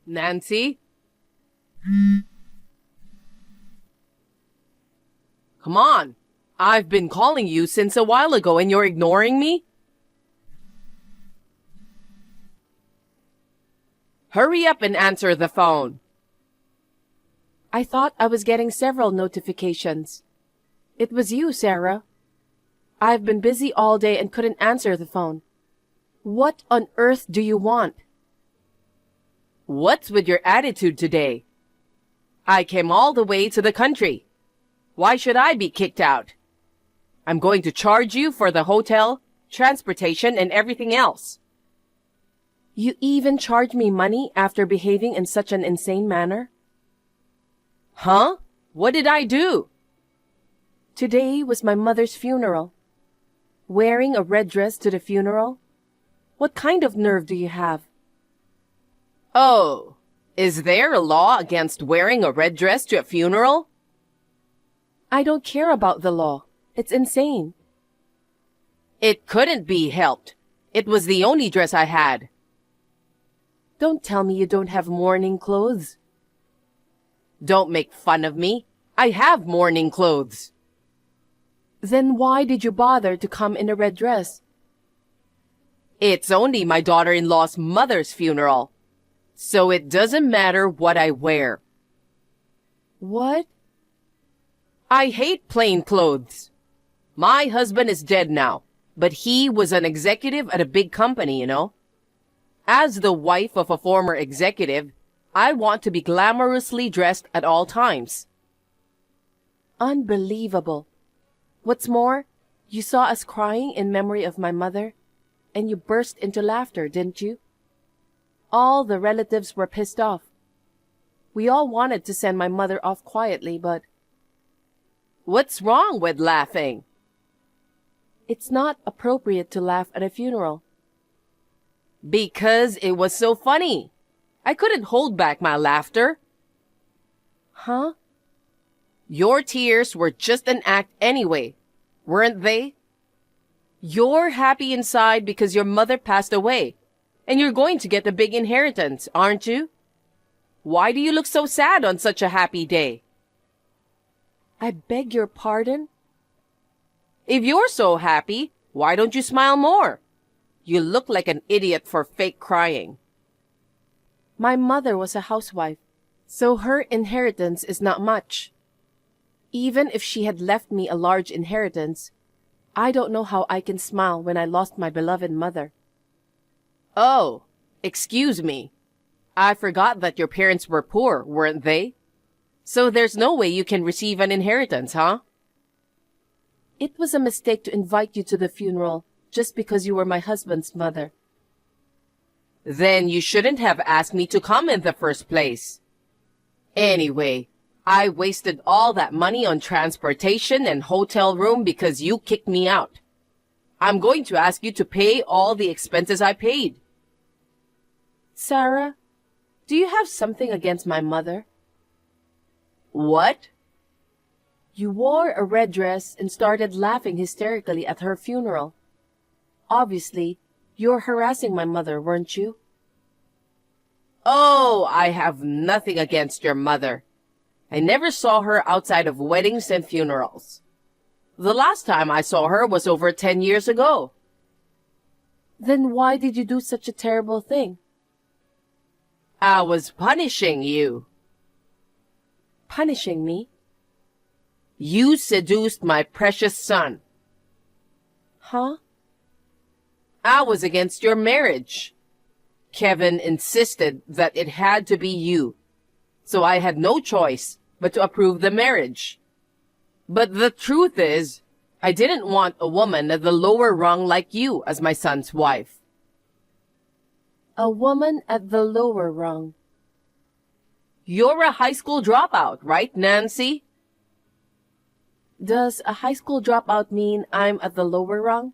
Nancy? Come on. I've been calling you since a while ago and you're ignoring me? Hurry up and answer the phone. I thought I was getting several notifications. It was you, Sarah. I've been busy all day and couldn't answer the phone. What on earth do you want? What's with your attitude today? I came all the way to the country. Why should I be kicked out? I'm going to charge you for the hotel, transportation, and everything else. You even charge me money after behaving in such an insane manner? Huh? What did I do? Today was my mother's funeral. Wearing a red dress to the funeral? What kind of nerve do you have? Oh, is there a law against wearing a red dress to a funeral? I don't care about the law. It's insane. It couldn't be helped. It was the only dress I had. Don't tell me you don't have mourning clothes. Don't make fun of me. I have mourning clothes. Then why did you bother to come in a red dress? It's only my daughter-in-law's mother's funeral. So it doesn't matter what I wear. What? I hate plain clothes. My husband is dead now, but he was an executive at a big company, you know. As the wife of a former executive, I want to be glamorously dressed at all times. Unbelievable. What's more, you saw us crying in memory of my mother, and you burst into laughter, didn't you? All the relatives were pissed off. We all wanted to send my mother off quietly, but... What's wrong with laughing? It's not appropriate to laugh at a funeral. Because it was so funny. I couldn't hold back my laughter. Huh? Your tears were just an act anyway, weren't they? You're happy inside because your mother passed away, and you're going to get a big inheritance, aren't you? Why do you look so sad on such a happy day? I beg your pardon? If you're so happy, why don't you smile more? You look like an idiot for fake crying. My mother was a housewife, so her inheritance is not much. Even if she had left me a large inheritance, I don't know how I can smile when I lost my beloved mother. Oh, excuse me. I forgot that your parents were poor, weren't they? So there's no way you can receive an inheritance, huh? It was a mistake to invite you to the funeral just because you were my husband's mother. Then you shouldn't have asked me to come in the first place. Anyway, I wasted all that money on transportation and hotel room because you kicked me out. I'm going to ask you to pay all the expenses I paid. Sarah, do you have something against my mother? What? You wore a red dress and started laughing hysterically at her funeral. Obviously, you're harassing my mother, weren't you? Oh, I have nothing against your mother. I never saw her outside of weddings and funerals. The last time I saw her was over 10 years ago. Then why did you do such a terrible thing? I was punishing you. Punishing me? You seduced my precious son. Huh? I was against your marriage. Kevin insisted that it had to be you, so I had no choice but to approve the marriage. But the truth is, I didn't want a woman at the lower rung like you as my son's wife. A woman at the lower rung. You're a high school dropout, right, Nancy? Does a high school dropout mean I'm at the lower rung?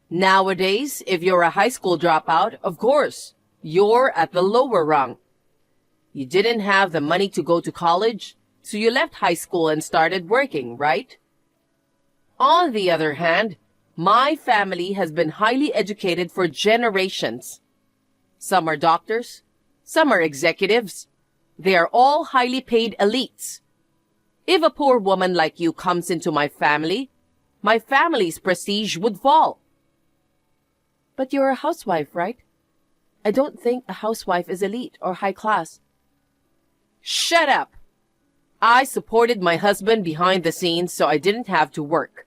Nowadays, if you're a high school dropout, of course, you're at the lower rung. You didn't have the money to go to college, so you left high school and started working, right? On the other hand, my family has been highly educated for generations. Some are doctors, Some are executives. They are all highly paid elites. If a poor woman like you comes into my family's prestige would fall. But you're a housewife, right? I don't think a housewife is elite or high class. Shut up! I supported my husband behind the scenes so I didn't have to work.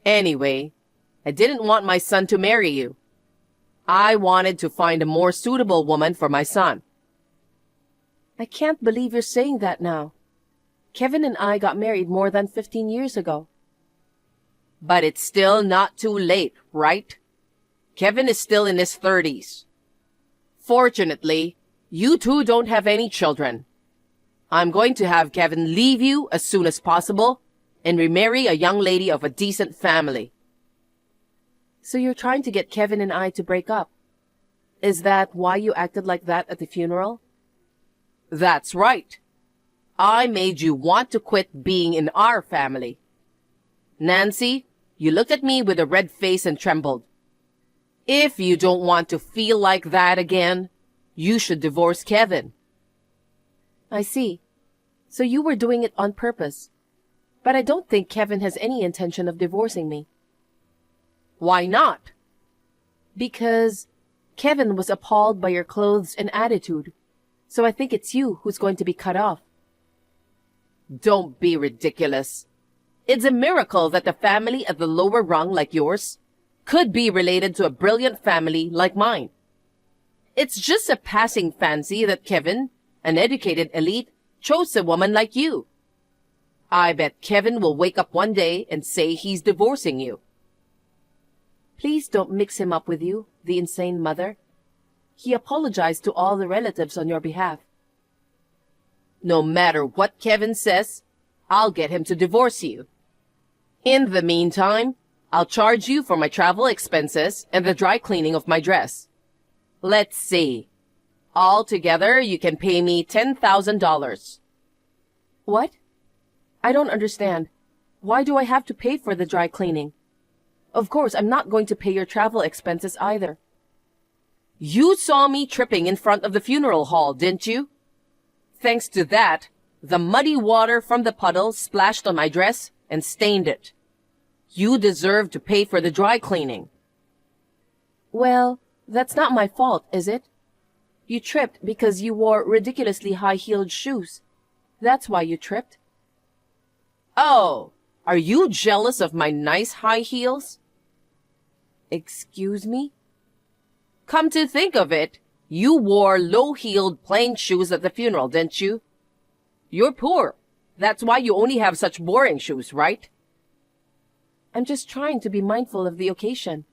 Anyway, I didn't want my son to marry you. I wanted to find a more suitable woman for my son. I can't believe you're saying that now. Kevin and I got married more than 15 years ago. But it's still not too late, right? Kevin is still in his 30s. Fortunately, you two don't have any children. I'm going to have Kevin leave you as soon as possible and remarry a young lady of a decent family. So you're trying to get Kevin and I to break up. Is that why you acted like that at the funeral? That's right. I made you want to quit being in our family. Nancy, you looked at me with a red face and trembled. If you don't want to feel like that again, you should divorce Kevin. I see. So you were doing it on purpose. But I don't think Kevin has any intention of divorcing me. Why not? Because Kevin was appalled by your clothes and attitude. So I think it's you who's going to be cut off. Don't be ridiculous. It's a miracle that a family at the lower rung like yours could be related to a brilliant family like mine. It's just a passing fancy that Kevin, an educated elite, chose a woman like you. I bet Kevin will wake up one day and say he's divorcing you. Please don't mix him up with you, the insane mother. He apologized to all the relatives on your behalf. No matter what Kevin says, I'll get him to divorce you. In the meantime, I'll charge you for my travel expenses and the dry cleaning of my dress. Let's see. Altogether, you can pay me $10,000. What? I don't understand. Why do I have to pay for the dry cleaning? Of course, I'm not going to pay your travel expenses either. You saw me tripping in front of the funeral hall, didn't you? Thanks to that, the muddy water from the puddle splashed on my dress and stained it. You deserve to pay for the dry cleaning. Well, that's not my fault, is it? You tripped because you wore ridiculously high-heeled shoes. That's why you tripped. Oh, are you jealous of my nice high heels? Excuse me? Come to think of it, you wore low-heeled plain shoes at the funeral, didn't you? You're poor. That's why you only have such boring shoes, right? I'm just trying to be mindful of the occasion.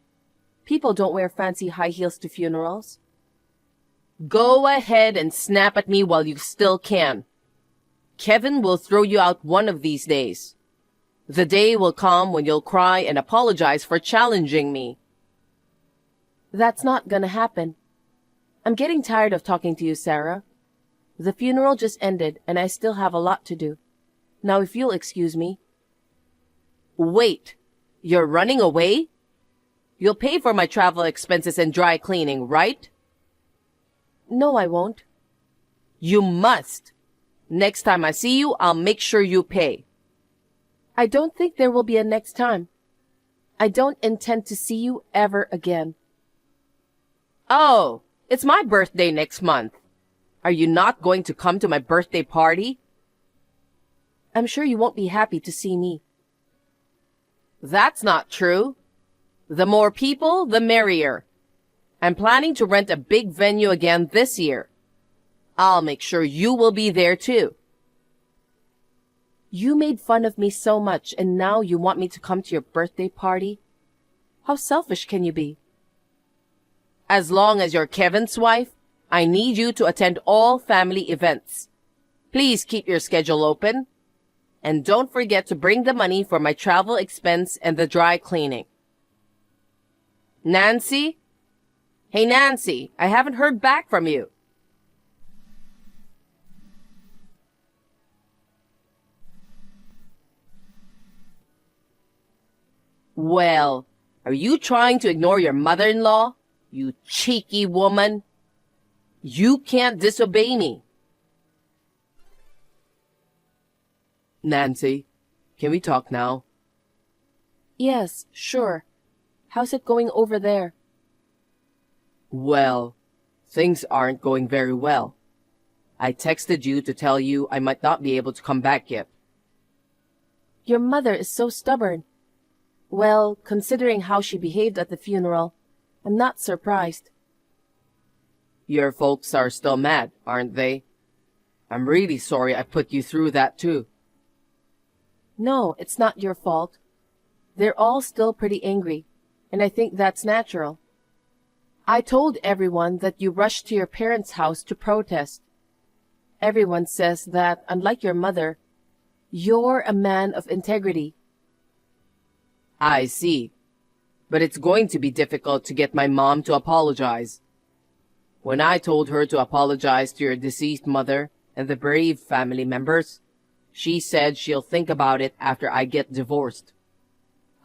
People don't wear fancy high heels to funerals. Go ahead and snap at me while you still can. Kevin will throw you out one of these days. The day will come when you'll cry and apologize for challenging me. That's not gonna happen. I'm getting tired of talking to you, Sarah. The funeral just ended and I still have a lot to do. Now if you'll excuse me. Wait, you're running away? You'll pay for my travel expenses and dry cleaning, right? No, I won't. You must. Next time I see you, I'll make sure you pay. I don't think there will be a next time. I don't intend to see you ever again. Oh, it's my birthday next month. Are you not going to come to my birthday party? I'm sure you won't be happy to see me. That's not true. The more people, the merrier. I'm planning to rent a big venue again this year. I'll make sure you will be there too. You made fun of me so much and now you want me to come to your birthday party? How selfish can you be? As long as you're Kevin's wife, I need you to attend all family events. Please keep your schedule open. And don't forget to bring the money for my travel expense and the dry cleaning. Nancy? Hey, Nancy, I haven't heard back from you. Well, are you trying to ignore your mother-in-law? You cheeky woman. You can't disobey me. Nancy, can we talk now? Yes, sure. How's it going over there? Well, things aren't going very well. I texted you to tell you I might not be able to come back yet. Your mother is so stubborn. Well, considering how she behaved at the funeral, I'm not surprised. Your folks are still mad, aren't they? I'm really sorry I put you through that too. No, it's not your fault. They're all still pretty angry, and I think that's natural. I told everyone that you rushed to your parents' house to protest. Everyone says that, unlike your mother, you're a man of integrity. I see. But it's going to be difficult to get my mom to apologize. When I told her to apologize to your deceased mother and the bereaved family members, she said she'll think about it after I get divorced.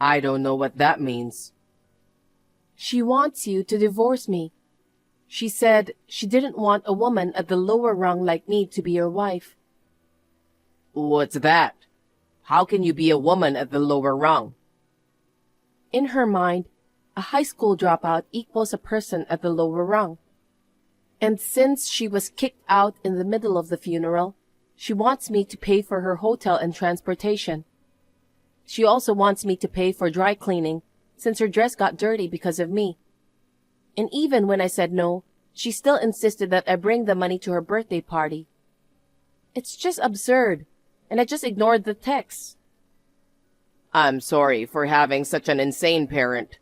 I don't know what that means. She wants you to divorce me. She said she didn't want a woman at the lower rung like me to be your wife. What's that? How can you be a woman at the lower rung? In her mind, a high school dropout equals a person at the lower rung. And since she was kicked out in the middle of the funeral, she wants me to pay for her hotel and transportation. She also wants me to pay for dry cleaning, since her dress got dirty because of me. And even when I said no, she still insisted that I bring the money to her birthday party. It's just absurd, and I just ignored the text. I'm sorry for having such an insane parent.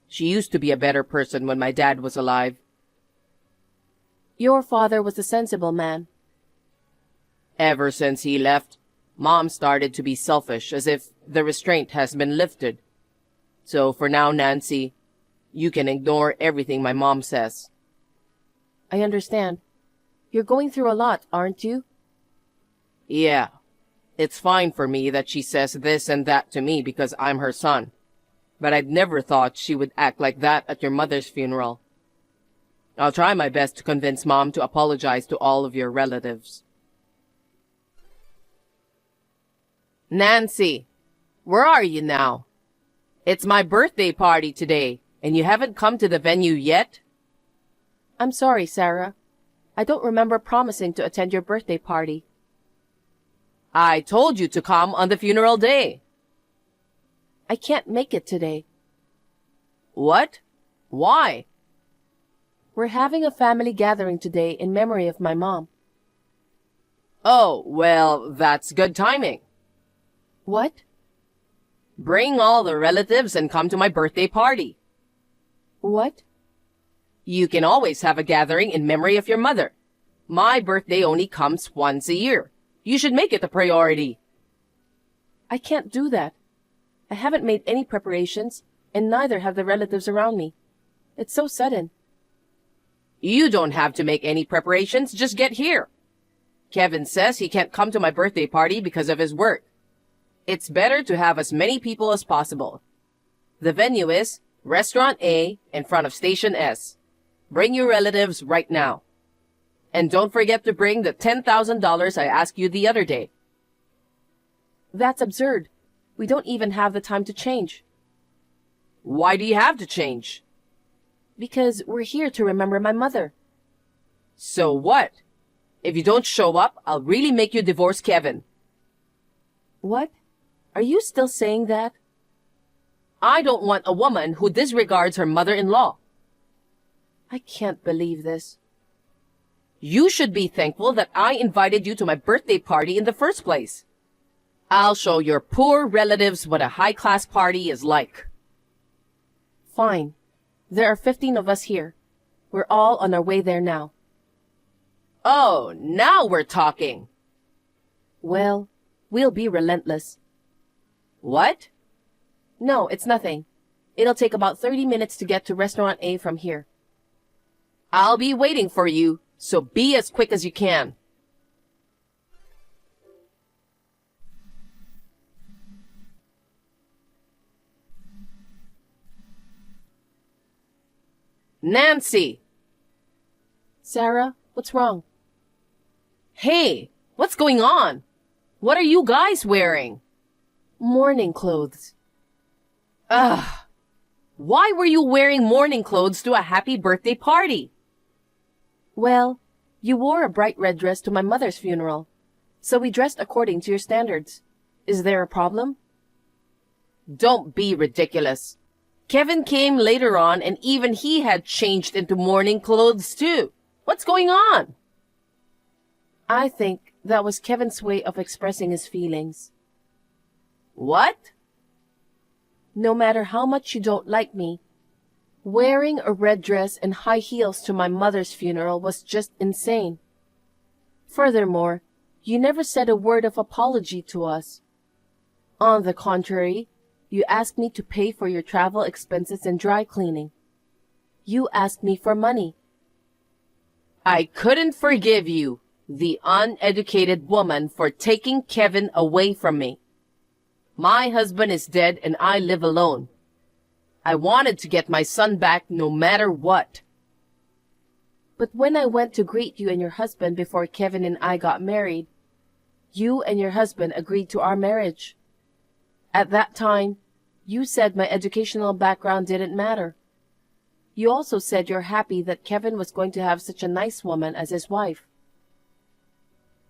She used to be a better person when my dad was alive. Your father was a sensible man. Ever since he left, Mom started to be selfish, as if the restraint has been lifted. So for now, Nancy, you can ignore everything my mom says. I understand. You're going through a lot, aren't you? Yeah. It's fine for me that she says this and that to me because I'm her son. But I'd never thought she would act like that at your mother's funeral. I'll try my best to convince Mom to apologize to all of your relatives. Nancy, where are you now? It's my birthday party today, and you haven't come to the venue yet? I'm sorry, Sarah. I don't remember promising to attend your birthday party. I told you to come on the funeral day. I can't make it today. What? Why? We're having a family gathering today in memory of my mom. Oh, well, that's good timing. What? Bring all the relatives and come to my birthday party. What? You can always have a gathering in memory of your mother. My birthday only comes once a year. You should make it a priority. I can't do that. I haven't made any preparations, and neither have the relatives around me. It's so sudden. You don't have to make any preparations, just get here. Kevin says he can't come to my birthday party because of his work. It's better to have as many people as possible. The venue is Restaurant A in front of Station S. Bring your relatives right now. And don't forget to bring the $10,000 I asked you the other day. That's absurd. We don't even have the time to change. Why do you have to change? Because we're here to remember my mother. So what? If you don't show up, I'll really make you divorce Kevin. What? Are you still saying that? I don't want a woman who disregards her mother-in-law. I can't believe this. You should be thankful that I invited you to my birthday party in the first place. I'll show your poor relatives what a high-class party is like. Fine. There are 15 of us here. We're all on our way there now. Oh, now we're talking. Well, we'll be relentless. What? No, it's nothing. It'll take about 30 minutes to get to Restaurant A from here. I'll be waiting for you, so be as quick as you can. Nancy! Sarah, what's wrong? Hey, what's going on? What are you guys wearing? Mourning clothes. Ugh. Why were you wearing mourning clothes to a happy birthday party? Well, you wore a bright red dress to my mother's funeral, so we dressed according to your standards. Is there a problem? Don't be ridiculous. Kevin came later on and even he had changed into mourning clothes too. What's going on? I think that was Kevin's way of expressing his feelings. What? No matter how much you don't like me, wearing a red dress and high heels to my mother's funeral was just insane. Furthermore, you never said a word of apology to us. On the contrary, you asked me to pay for your travel expenses and dry cleaning. You asked me for money. I couldn't forgive you, the uneducated woman, for taking Kevin away from me. My husband is dead and I live alone. I wanted to get my son back no matter what. But when I went to greet you and your husband before Kevin and I got married, you and your husband agreed to our marriage. At that time, you said my educational background didn't matter. You also said you're happy that Kevin was going to have such a nice woman as his wife.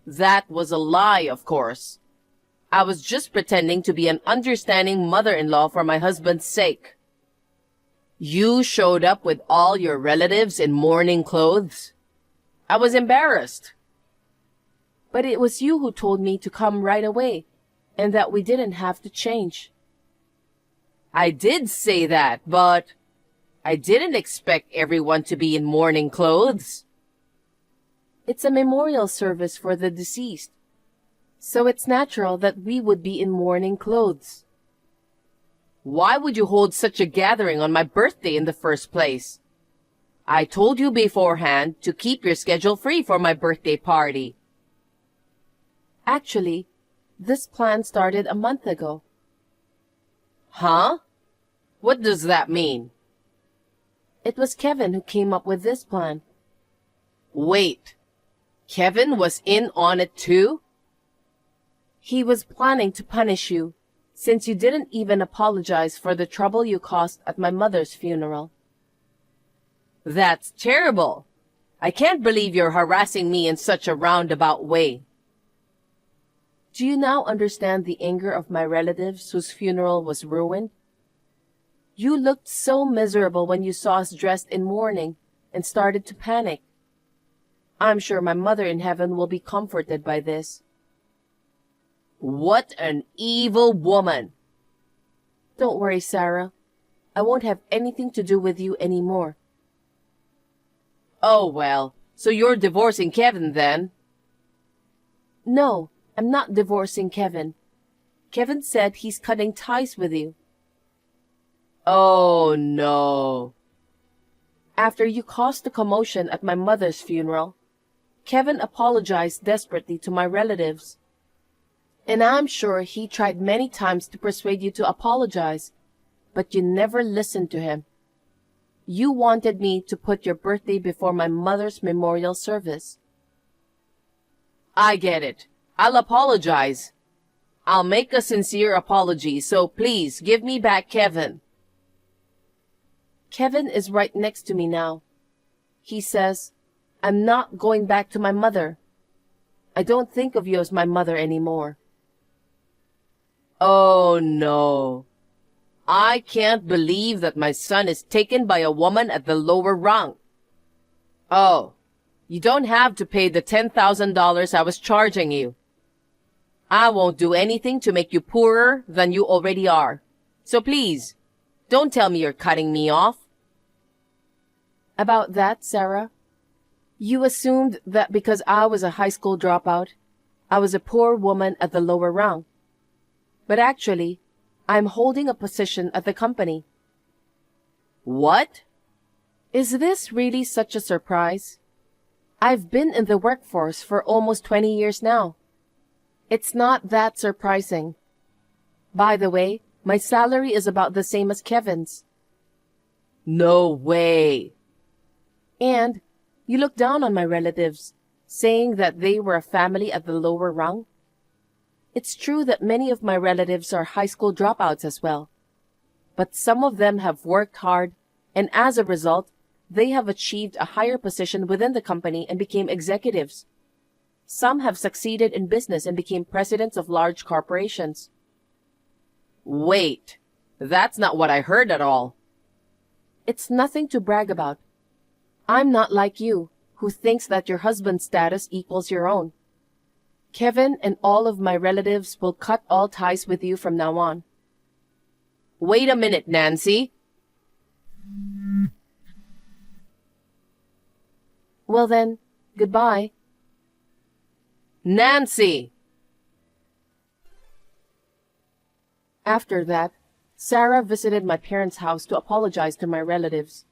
That was a lie, of course. I was just pretending to be an understanding mother-in-law for my husband's sake. You showed up with all your relatives in mourning clothes. I was embarrassed. But it was you who told me to come right away, and that we didn't have to change. I did say that, but I didn't expect everyone to be in mourning clothes. It's a memorial service for the deceased, so it's natural that we would be in mourning clothes. Why would you hold such a gathering on my birthday in the first place? I told you beforehand to keep your schedule free for my birthday party. Actually, this plan started a month ago. Huh? What does that mean? It was Kevin who came up with this plan. Wait, Kevin was in on it too? He was planning to punish you, since you didn't even apologize for the trouble you caused at my mother's funeral. That's terrible. I can't believe you're harassing me in such a roundabout way. Do you now understand the anger of my relatives whose funeral was ruined? You looked so miserable when you saw us dressed in mourning and started to panic. I'm sure my mother in heaven will be comforted by this. What an evil woman! Don't worry, Sarah. I won't have anything to do with you anymore. Oh well, so you're divorcing Kevin then? No, I'm not divorcing Kevin. Kevin said he's cutting ties with you. Oh no. After you caused the commotion at my mother's funeral, Kevin apologized desperately to my relatives. And I'm sure he tried many times to persuade you to apologize, but you never listened to him. You wanted me to put your birthday before my mother's memorial service. I get it. I'll apologize. I'll make a sincere apology, so please give me back Kevin. Kevin is right next to me now. He says, I'm not going back to my mother. I don't think of you as my mother anymore. Oh no. I can't believe that my son is taken by a woman at the lower rung. Oh, you don't have to pay the $10,000 I was charging you. I won't do anything to make you poorer than you already are. So please, don't tell me you're cutting me off. About that, Sarah, you assumed that because I was a high school dropout, I was a poor woman at the lower rung. But actually, I'm holding a position at the company. What? Is this really such a surprise? I've been in the workforce for almost 20 years now. It's not that surprising. By the way, my salary is about the same as Kevin's. No way. And You look down on my relatives, saying that they were a family at the lower rung. It's true that many of my relatives are high school dropouts as well, but some of them have worked hard, and as a result, they have achieved a higher position within the company and became executives. Some have succeeded in business and became presidents of large corporations. Wait, that's not what I heard at all. It's nothing to brag about. I'm not like you, who thinks that your husband's status equals your own. Kevin and all of my relatives will cut all ties with you from now on. Wait a minute, Nancy. Well then, goodbye. Nancy! After that, Sarah visited my parents' house to apologize to my relatives.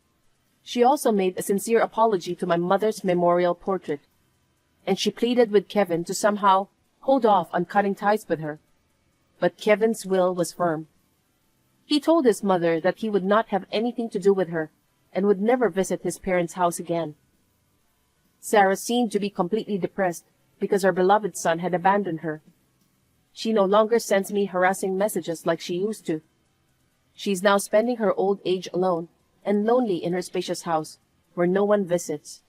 She also made a sincere apology to my mother's memorial portrait, and she pleaded with Kevin to somehow hold off on cutting ties with her. But Kevin's will was firm. He told his mother that he would not have anything to do with her and would never visit his parents' house again. Sarah seemed to be completely depressed because her beloved son had abandoned her. She no longer sends me harassing messages like she used to. She's now spending her old age alone and lonely in her spacious house, where no one visits.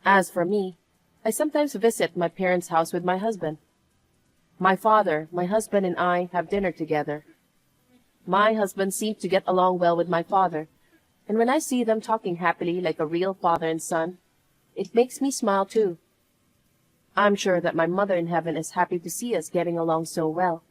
As for me, I sometimes visit my parents' house with my husband. My father, my husband, and I have dinner together. My husband seems to get along well with my father, and when I see them talking happily like a real father and son, it makes me smile too. I'm sure that my mother in heaven is happy to see us getting along so well.